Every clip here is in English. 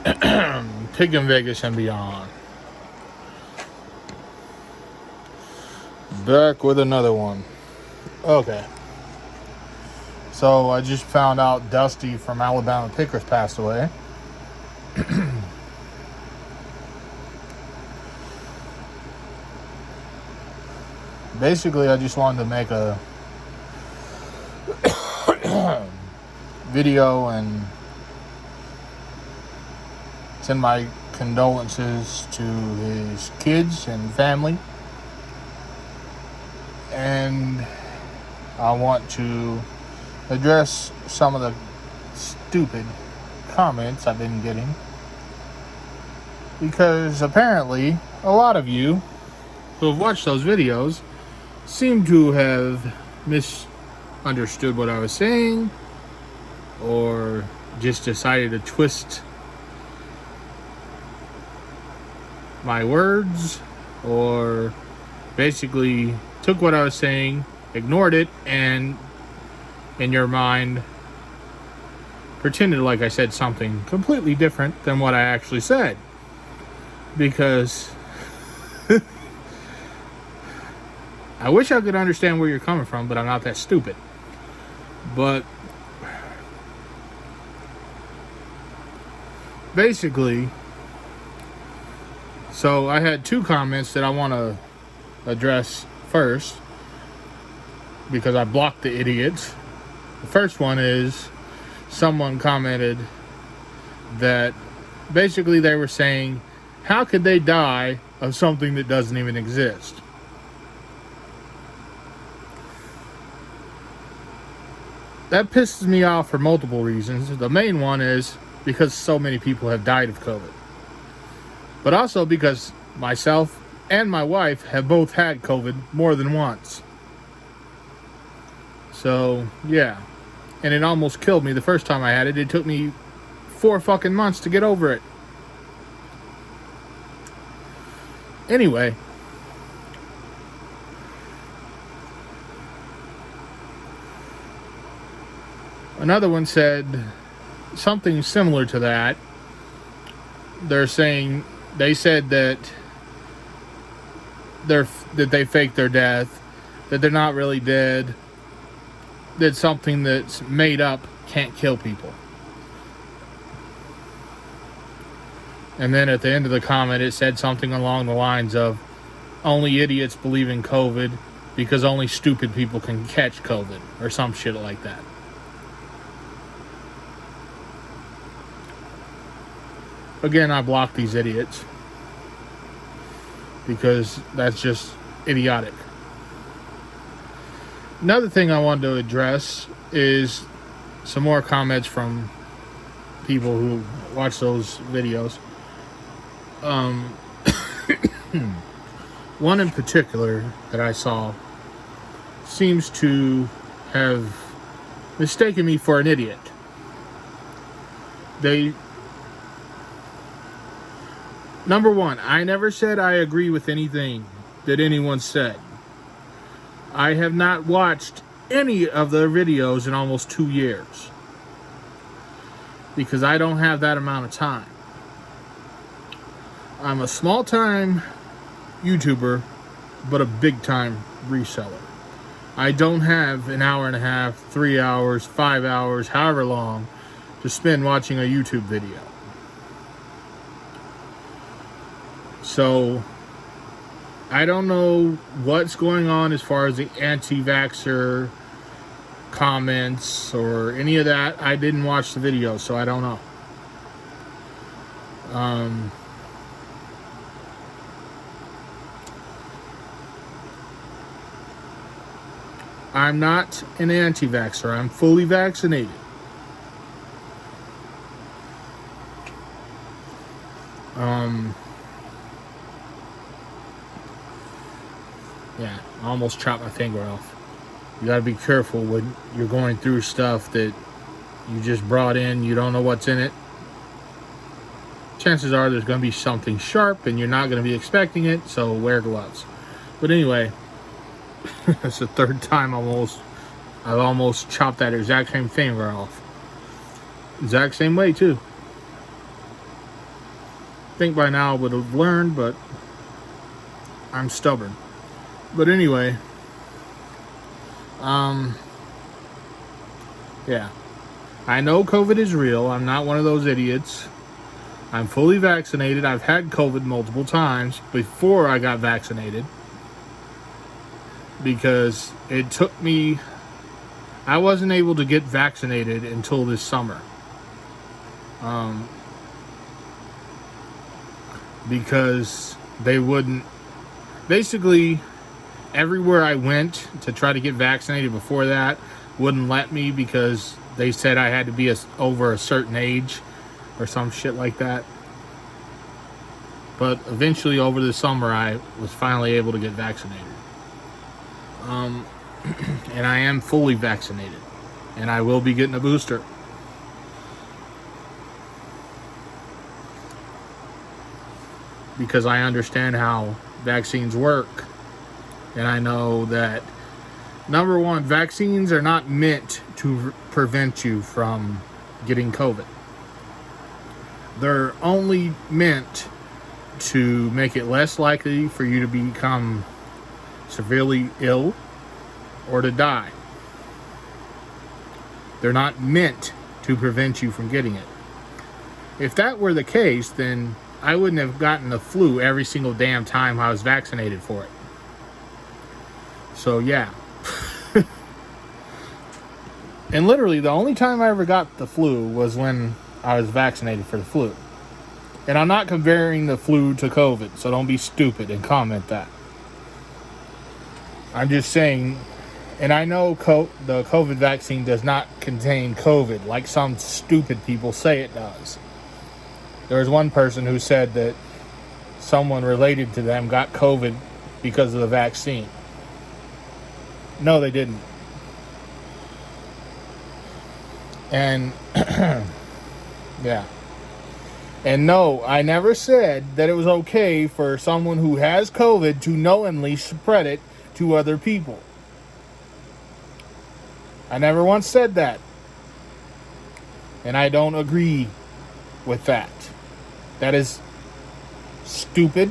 Pig in Vegas and beyond. Back with another one. Okay. So I just found out Dusty from Alabama Pickers passed away. Basically, I just wanted to make a video and send my condolences to his kids and family. And I want to address some of the stupid comments I've been getting. Because apparently, a lot of you who have watched those videos seem to have misunderstood what I was saying, or just decided to twist my words, or basically took what I was saying, ignored it, and in your mind pretended like I said something completely different than what I actually said. Because I wish I could understand where you're coming from, but I'm not that stupid. But basically, so I had two comments that I want to address first, because I blocked the idiots. The first one is someone commented that basically they were saying, how could they die of something that doesn't even exist? That pisses me off for multiple reasons. The main one is because so many people have died of COVID. But also because myself and my wife have both had COVID more than once. So, yeah. And it almost killed me the first time I had it. It took me 4 fucking months to get over it. Anyway. Another one said something similar to that. They said that they faked their death, that they're not really dead, that something that's made up can't kill people. And then at the end of the comment, it said something along the lines of, only idiots believe in COVID because only stupid people can catch COVID, or some shit like that. Again, I block these idiots because that's just idiotic. Another thing I wanted to address is some more comments from people who watch those videos. One in particular that I saw seems to have mistaken me for an idiot. Number one, I never said I agree with anything that anyone said. I have not watched any of their videos in almost 2 years. Because I don't have that amount of time. I'm a small-time YouTuber, but a big-time reseller. I don't have an hour and a half, 3 hours, 5 hours, however long, to spend watching a YouTube video. So, I don't know what's going on as far as the anti-vaxxer comments or any of that. I didn't watch the video, so I don't know. I'm not an anti-vaxxer. I'm fully vaccinated. Yeah, I almost chopped my finger off. You gotta be careful when you're going through stuff that you just brought in, you don't know what's in it. Chances are there's gonna be something sharp and you're not gonna be expecting it, so wear gloves. But anyway, that's the third time I've almost chopped that exact same finger off. Exact same way too. think by now I would have learned, but I'm stubborn. But anyway, yeah. I know COVID is real. I'm not one of those idiots. I'm fully vaccinated. I've had COVID multiple times before I got vaccinated. Because it took me... I wasn't able to get vaccinated until this summer. Because they wouldn't... Basically, everywhere I went to try to get vaccinated before that wouldn't let me because they said I had to be over a certain age or some shit like that. But eventually, over the summer, I was finally able to get vaccinated. And I am fully vaccinated. And I will be getting a booster. Because I understand how vaccines work. And I know that, number one, vaccines are not meant to prevent you from getting COVID. They're only meant to make it less likely for you to become severely ill or to die. They're not meant to prevent you from getting it. If that were the case, then I wouldn't have gotten the flu every single damn time I was vaccinated for it. So yeah. And literally the only time I ever got the flu was when I was vaccinated for the flu. And I'm not comparing the flu to COVID, so don't be stupid and comment that. I'm just saying, and I know the COVID vaccine does not contain COVID like some stupid people say it does. There was one person who said that someone related to them got COVID because of the vaccine. No, they didn't. And, yeah. And no, I never said that it was okay for someone who has COVID to knowingly spread it to other people. I never once said that. And I don't agree with that. That is stupid.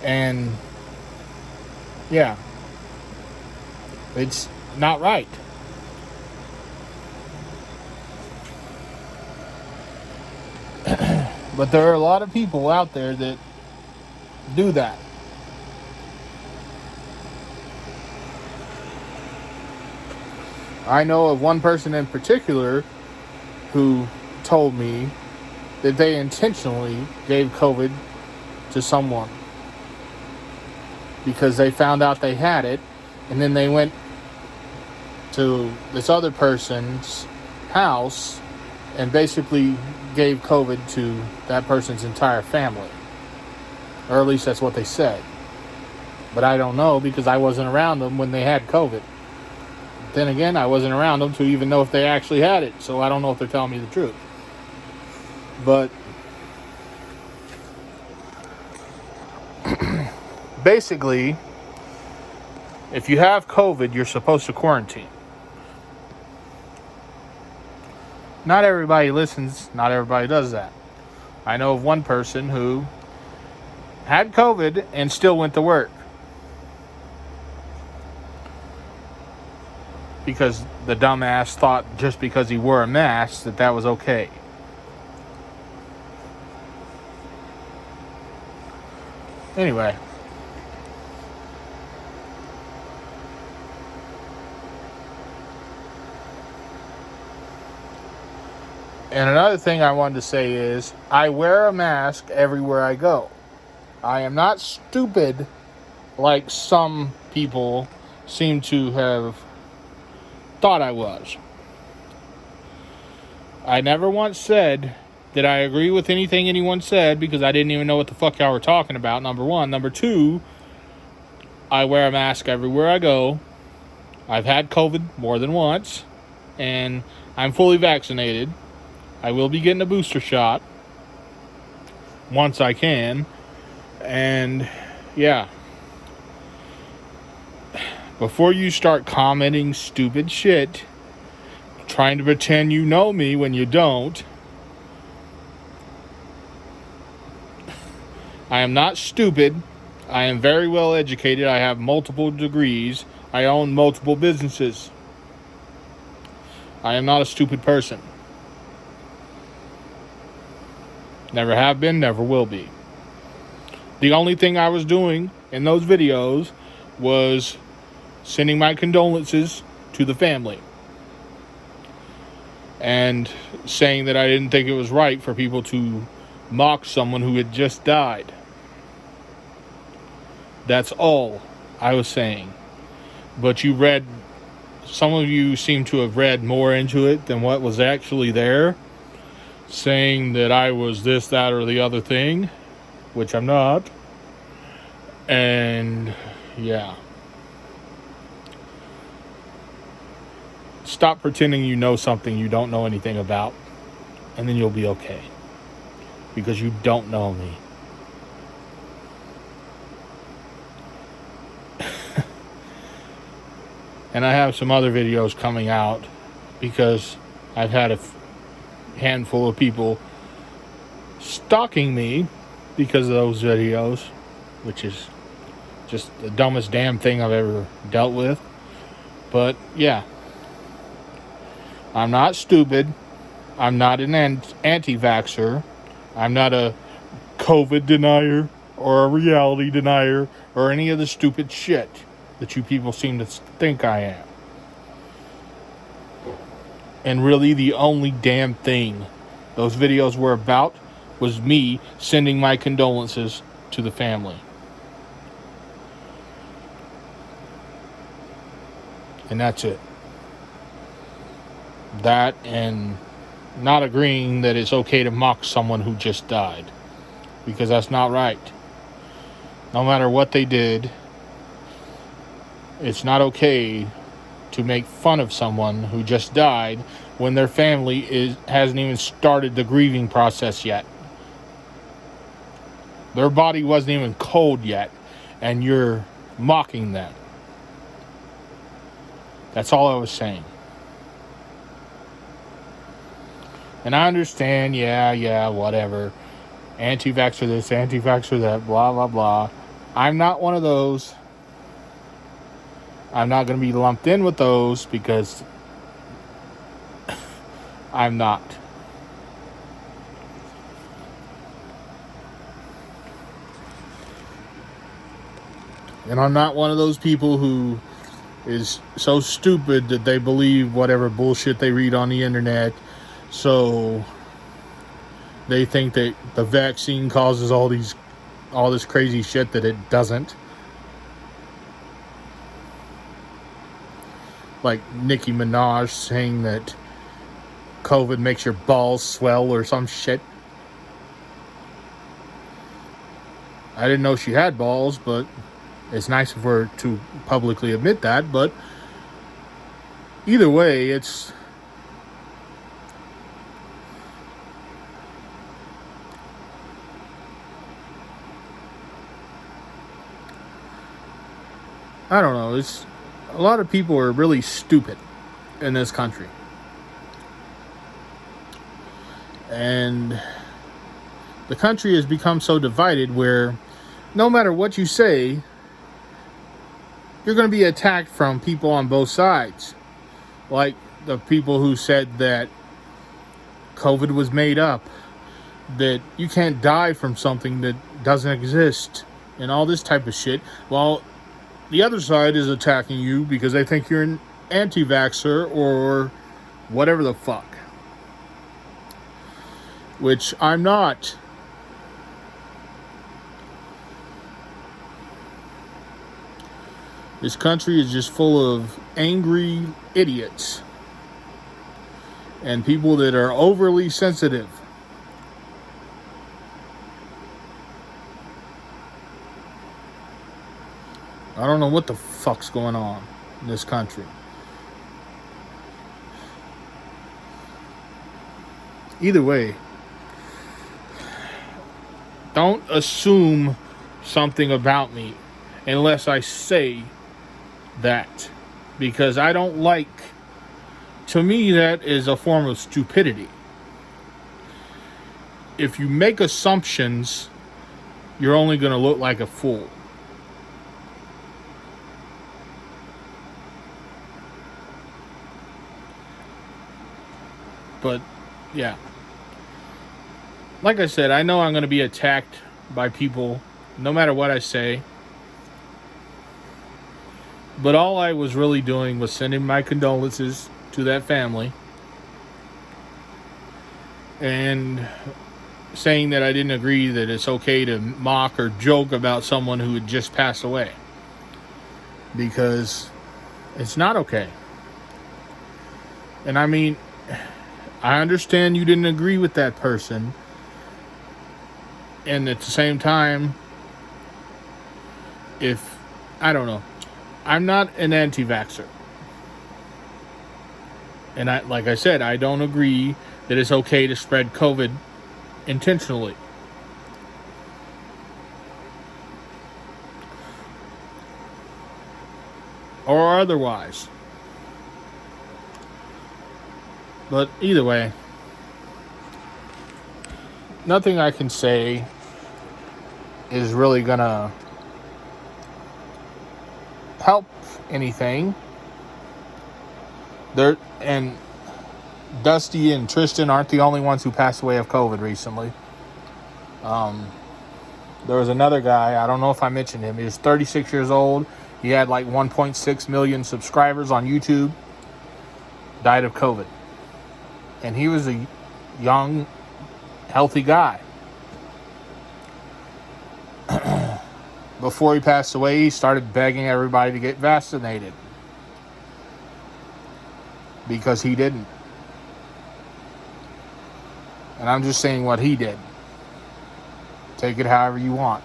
And, yeah. It's not right. But there are a lot of people out there that do that. I know of one person in particular who told me that they intentionally gave COVID to someone because they found out they had it, and then they went to this other person's house and basically gave COVID to that person's entire family. Or at least that's what they said. But I don't know because I wasn't around them when they had COVID. Then again, I wasn't around them to even know if they actually had it. So I don't know if they're telling me the truth. But basically, if you have COVID, you're supposed to quarantine. Not everybody listens. Not everybody does that. I know of one person who had COVID and still went to work. Because the dumbass thought just because he wore a mask that was okay. Anyway. And another thing I wanted to say is, I wear a mask everywhere I go. I am not stupid like some people seem to have thought I was. I never once said that I agree with anything anyone said because I didn't even know what the fuck y'all were talking about, number one. Number two, I wear a mask everywhere I go. I've had COVID more than once, and I'm fully vaccinated. I will be getting a booster shot once I can. And, yeah. Before you start commenting stupid shit, trying to pretend you know me when you don't, I am not stupid. I am very well educated. I have multiple degrees. I own multiple businesses. I am not a stupid person. Never have been, never will be. The only thing I was doing in those videos was sending my condolences to the family and saying that I didn't think it was right for people to mock someone who had just died. That's all I was saying. But some of you seem to have read more into it than what was actually there, saying that I was this, that, or the other thing, which I'm not. And yeah. Stop pretending you know something you don't know anything about, and then you'll be okay. Because you don't know me. And I have some other videos coming out because I've had a handful of people stalking me because of those videos, which is just the dumbest damn thing I've ever dealt with. But yeah, I'm not stupid. I'm not an anti-vaxxer. I'm not a COVID denier or a reality denier or any of the stupid shit that you people seem to think I am. And really the only damn thing those videos were about was me sending my condolences to the family. And that's it. That and not agreeing that it's okay to mock someone who just died. Because that's not right. No matter what they did, it's not okay to make fun of someone who just died when their family hasn't even started the grieving process yet. Their body wasn't even cold yet, and you're mocking them. That's all I was saying. And I understand, yeah, whatever. Anti-vaxxer this, anti-vaxxer that, blah, blah, blah. I'm not one of those. I'm not going to be lumped in with those because I'm not. And I'm not one of those people who is so stupid that they believe whatever bullshit they read on the internet. So they think that the vaccine causes all this crazy shit that it doesn't. Like Nicki Minaj saying that COVID makes your balls swell or some shit. I didn't know she had balls, but it's nice of her to publicly admit that. But either way, it's I don't know. It's a lot of people are really stupid in this country. And the country has become so divided where no matter what you say, you're going to be attacked from people on both sides. Like the people who said that COVID was made up, that you can't die from something that doesn't exist, and all this type of shit. Well, the other side is attacking you because they think you're an anti-vaxxer or whatever the fuck. Which I'm not. This country is just full of angry idiots and people that are overly sensitive. I don't know what the fuck's going on in this country. Either way, don't assume something about me unless I say that. Because I don't like, to me, that is a form of stupidity. If you make assumptions you're only going to look like a fool. But, yeah. Like I said, I know I'm going to be attacked by people no matter what I say. But all I was really doing was sending my condolences to that family. And saying that I didn't agree that it's okay to mock or joke about someone who had just passed away. Because it's not okay. And I mean, I understand you didn't agree with that person. And at the same time, I don't know. I'm not an anti-vaxxer. And like I said, I don't agree that it's okay to spread COVID intentionally. Or otherwise. But either way, nothing I can say is really gonna help anything. And Dusty and Tristan aren't the only ones who passed away of COVID recently. There was another guy, I don't know if I mentioned him. He was 36 years old. He had like 1.6 million subscribers on YouTube. Died of COVID. And he was a young, healthy guy. Before he passed away, he started begging everybody to get vaccinated. Because he didn't. And I'm just saying what he did. Take it however you want.